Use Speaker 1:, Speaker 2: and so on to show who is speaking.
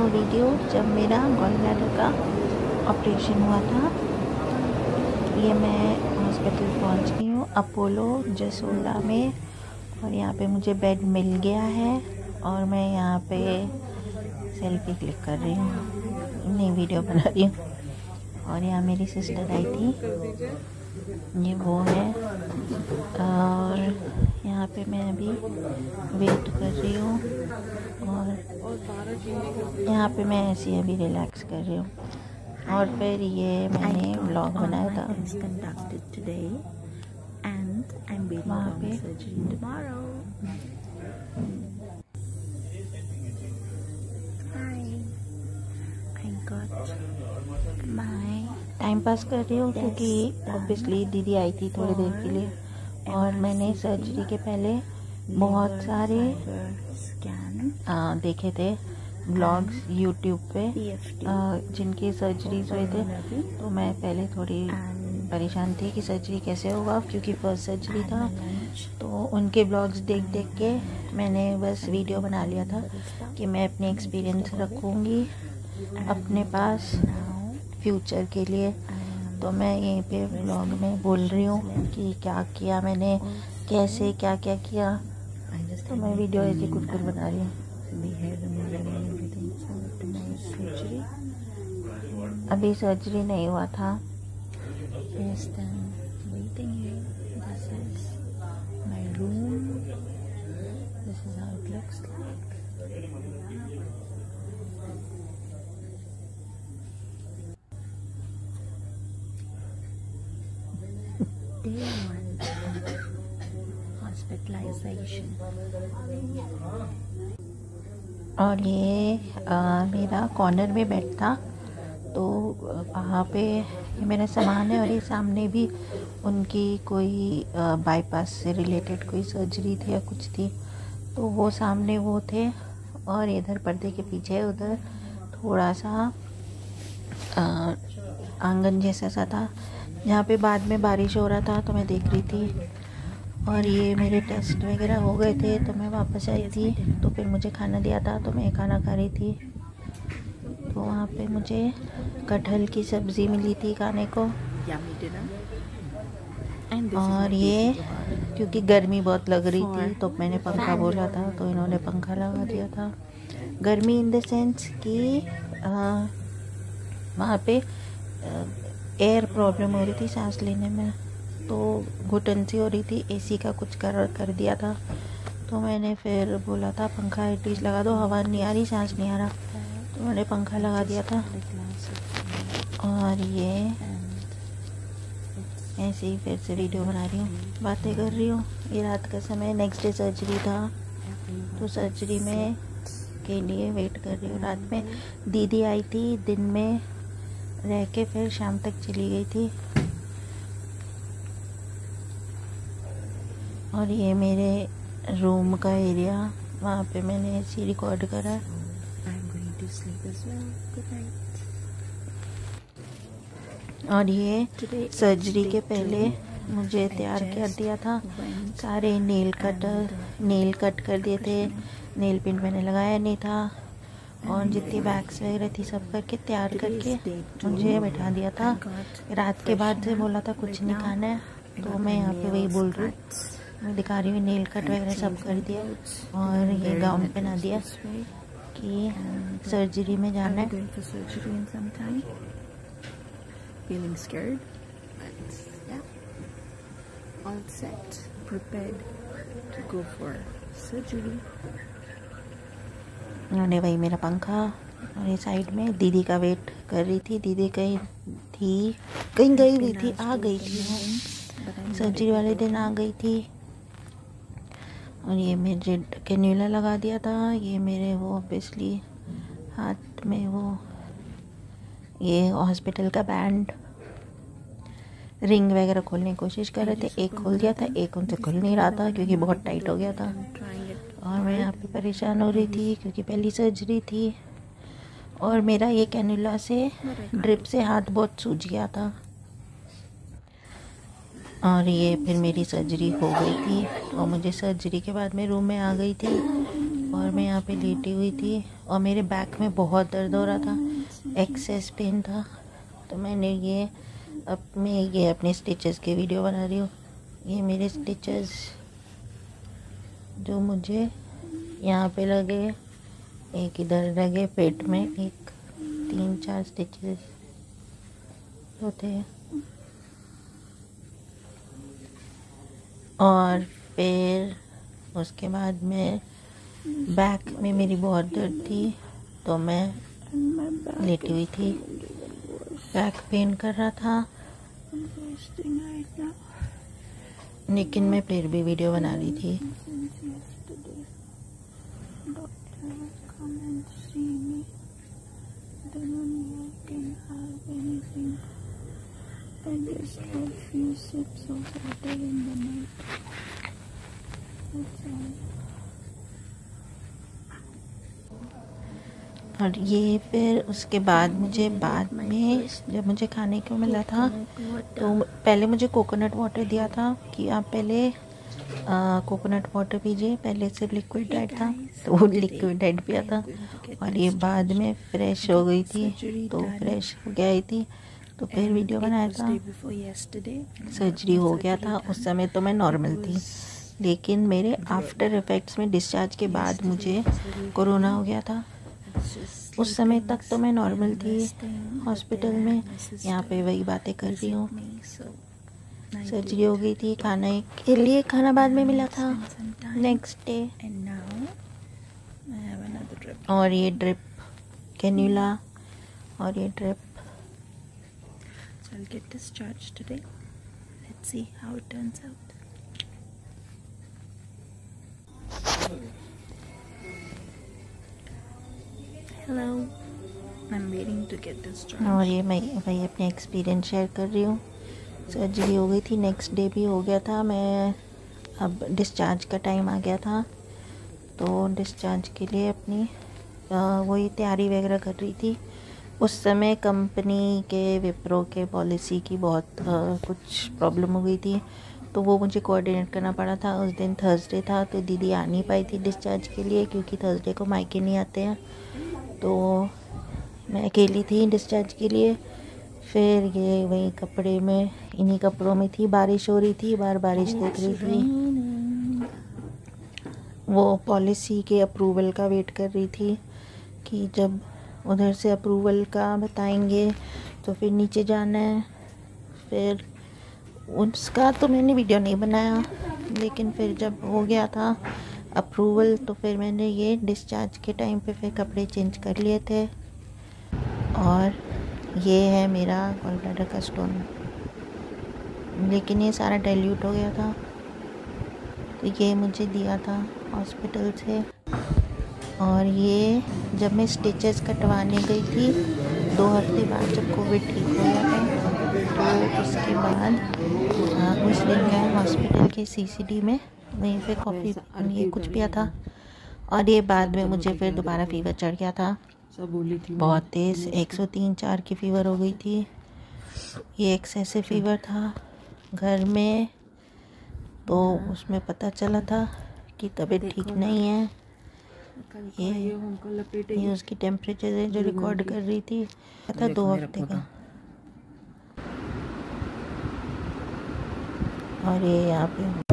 Speaker 1: Video जब मेरा gall bladder का ऑपरेशन हुआ था। ये मैं हॉस्पिटल पहुंच गई हूँ अपोलो जसोला में, और यहाँ पे मुझे बेड मिल गया है और मैं यहाँ पे सेल्फी क्लिक कर रही हूँ, नई वीडियो बना रही हूँ। और यहाँ मेरी सिस्टर आई थी, ये वो है। और यहाँ पे मैं अभी वेट कर रही हूँ और यहाँ पे मैं ऐसे अभी रिलैक्स कर रही हूँ। और फिर ये मैंने व्लॉग बनाया था वहाँ पे। टाइम पास कर रही हूँ क्योंकि ऑब्वियसली दीदी आई थी थोड़ी देर के लिए, और मैंने सर्जरी के पहले बहुत सारे देखे थे व्लॉग्स यूट्यूब पे जिनकी सर्जरीज हुए थे। तो मैं पहले थोड़ी परेशान थी कि सर्जरी कैसे होगा, क्योंकि फर्स्ट सर्जरी था। तो उनके व्लॉग्स देख देख के मैंने बस वीडियो बना लिया था कि मैं अपने एक्सपीरियंस रखूँगी अपने पास फ्यूचर के लिए। तो मैं यहीं पे व्लॉग में बोल रही हूँ कि क्या किया मैंने, कैसे क्या क्या किया। तो मैं वीडियो ऐसे कुछ बना रही हूँ। अभी सर्जरी नहीं हुआ था। और ये मेरा कॉर्नर में बेड था, तो वहाँ पे ये मेरा सामान है। और ये सामने भी उनकी कोई बाईपास से रिलेटेड कोई सर्जरी थी या कुछ थी, तो वो सामने वो थे। और इधर पर्दे के पीछे उधर थोड़ा सा आंगन जैसा सा था, जहाँ पे बाद में बारिश हो रहा था तो मैं देख रही थी। और ये मेरे टेस्ट वगैरह हो गए थे तो मैं वापस आई थी, तो फिर मुझे खाना दिया था तो मैं खाना खा रही थी। तो वहाँ पे मुझे कटहल की सब्ज़ी मिली थी खाने को। और ये क्योंकि गर्मी बहुत लग रही थी तो मैंने पंखा बोला था, तो इन्होंने पंखा लगा दिया था। गर्मी इन द सेंस कि वहाँ पे एयर प्रॉब्लम हो रही थी सांस लेने में, तो घुटन सी हो रही थी। एसी का कुछ कर दिया था, तो मैंने फिर बोला था पंखा एटलीस्ट लगा दो, हवा नहीं आ रही, सांस नहीं आ रहा, तो मैंने पंखा लगा दिया था। और ये ऐसे ही फिर से वीडियो बना रही हूँ, बातें कर रही हूँ। ये रात का समय, नेक्स्ट डे सर्जरी था, तो सर्जरी में के लिए वेट कर रही हूँ। रात में दीदी आई थी, दिन में रह के फिर शाम तक चली गई थी। और ये मेरे रूम का एरिया, वहाँ पे मैंने ऐसे रिकॉर्ड करा। और ये सर्जरी के पहले मुझे तैयार कर दिया था, सारे नेल कट कर दिए थे, नेल पेंट मैंने लगाया नहीं था, और जितनी बैग्स वगैरह थी सब करके तैयार करके मुझे बैठा दिया था। रात के बाद से बोला था कुछ नहीं खाना है, तो मैं यहाँ पे वही बोल रही हूँ, मैं दिखा रही हूँ। नेल कट वगैरह सब कर दिया और ये गाउन पहना दिया कि सर्जरी में जाना है।
Speaker 2: Feeling scared, but yeah, all set, prepared to go for surgery.
Speaker 1: उन्होंने वही मेरा पंखा, और ये साइड में दीदी का वेट कर रही थी। दीदी कहीं गई हुई थी, आ गई थी वो सर्जरी वाले दिन आ गई थी। और ये मेरे कैन्यूला लगा दिया था, ये मेरे वो ऑब्वियसली हाथ में वो ये हॉस्पिटल का बैंड। रिंग वगैरह खोलने की कोशिश कर रहे थे, एक खोल दिया था, एक उनसे खुल नहीं रहा था क्योंकि बहुत टाइट हो गया था। और मैं यहाँ पे परेशान हो रही थी क्योंकि पहली सर्जरी थी, और मेरा ये कैन्यूला से ड्रिप से हाथ बहुत सूज गया था। और ये फिर मेरी सर्जरी हो गई थी, और मुझे सर्जरी के बाद मैं रूम में आ गई थी। और मैं यहाँ पे लेटी हुई थी और मेरे बैक में बहुत दर्द हो रहा था, एक्सेस पेन था। तो मैंने ये अपने स्टिचेस के वीडियो बना रही हूँ। ये मेरे स्टिचेस जो मुझे यहाँ पे लगे, एक इधर लगे पेट में, एक 3-4 स्टिचेस होते हैं। और फिर उसके बाद में बैक में मेरी बहुत दर्द थी, तो मैं लेटी हुई थी, बैक पेन कर रहा था, लेकिन मैं फिर भी वीडियो बना रही थी। और ये फिर उसके बाद में जब मुझे खाने को मिला था, तो पहले मुझे कोकोनट वाटर दिया था कि आप पहले कोकोनट वाटर पीजिए। पहले सिर्फ लिक्विड डाइट था, तो वो लिक्विड डाइट पिया था। और ये बाद में फ्रेश हो गई थी, तो फ्रेश हो गई थी, तो फिर वीडियो बनाया था। सर्जरी हो गया था, उस समय तो मैं नॉर्मल थी, लेकिन मेरे आफ्टर इफ़ेक्ट्स में डिस्चार्ज के बाद मुझे कोरोना हो गया था। उस समय तक तो मैं नॉर्मल थी हॉस्पिटल में। यहाँ पे वही बातें कर रही हूँ। सर्जरी हो गई थी, खाना बाद में मिला था नेक्स्ट डे। और ये ड्रिप कैन्यूला और ये drip.
Speaker 2: So I'll get discharged today. Let's see how it turns out. Hello. I'm waiting to get discharged.
Speaker 1: और ये मैं वही अपने एक्सपीरियंस शेयर कर रही हूँ। सर्जरी हो गई थी, नेक्स्ट डे भी हो गया था। मैं अब डिस्चार्ज का टाइम आ गया था, तो डिस्चार्ज के लिए अपनी वही तैयारी वगैरह कर रही थी। उस समय कंपनी के विप्रो के पॉलिसी की बहुत कुछ प्रॉब्लम हो गई थी, तो वो मुझे कोऑर्डिनेट करना पड़ा था। उस दिन थर्सडे था, तो दीदी आ नहीं पाई थी डिस्चार्ज के लिए, क्योंकि थर्सडे को मायके नहीं आते हैं। तो मैं अकेली थी डिस्चार्ज के लिए। फिर ये वही कपड़े में, इन्हीं कपड़ों में थी। बारिश हो रही थी, बारिश देख रही थी। वो पॉलिसी के अप्रूवल का वेट कर रही थी कि जब उधर से अप्रूवल का बताएंगे तो फिर नीचे जाना है। फिर उसका तो मैंने वीडियो नहीं बनाया, लेकिन फिर जब हो गया था अप्रूवल, तो फिर मैंने ये डिस्चार्ज के टाइम पे फिर कपड़े चेंज कर लिए थे। और ये है मेरा गॉल ब्लैडर का स्टोन, लेकिन ये सारा डाइल्यूट हो गया था, तो ये मुझे दिया था हॉस्पिटल से। और ये जब मैं स्टिचेस कटवाने गई थी 2 हफ्ते बाद, जब कोविड ठीक हो गया था, तो उसके बाद उस दिन गए हॉस्पिटल के CCD में, वहीं पे कॉफ़ी ये कुछ पिया था। और ये बाद में मुझे फिर दोबारा फीवर चढ़ गया था, बहुत तेज़ 103-104 की फ़ीवर हो गई थी। ये एक्सेसिव फीवर था घर में, तो उसमें पता चला था कि तबीयत ठीक नहीं है। ये उसकी टेम्परेचर है जो रिकॉर्ड कर रही थी, था 2 हफ्ते का। और ये यहाँ पे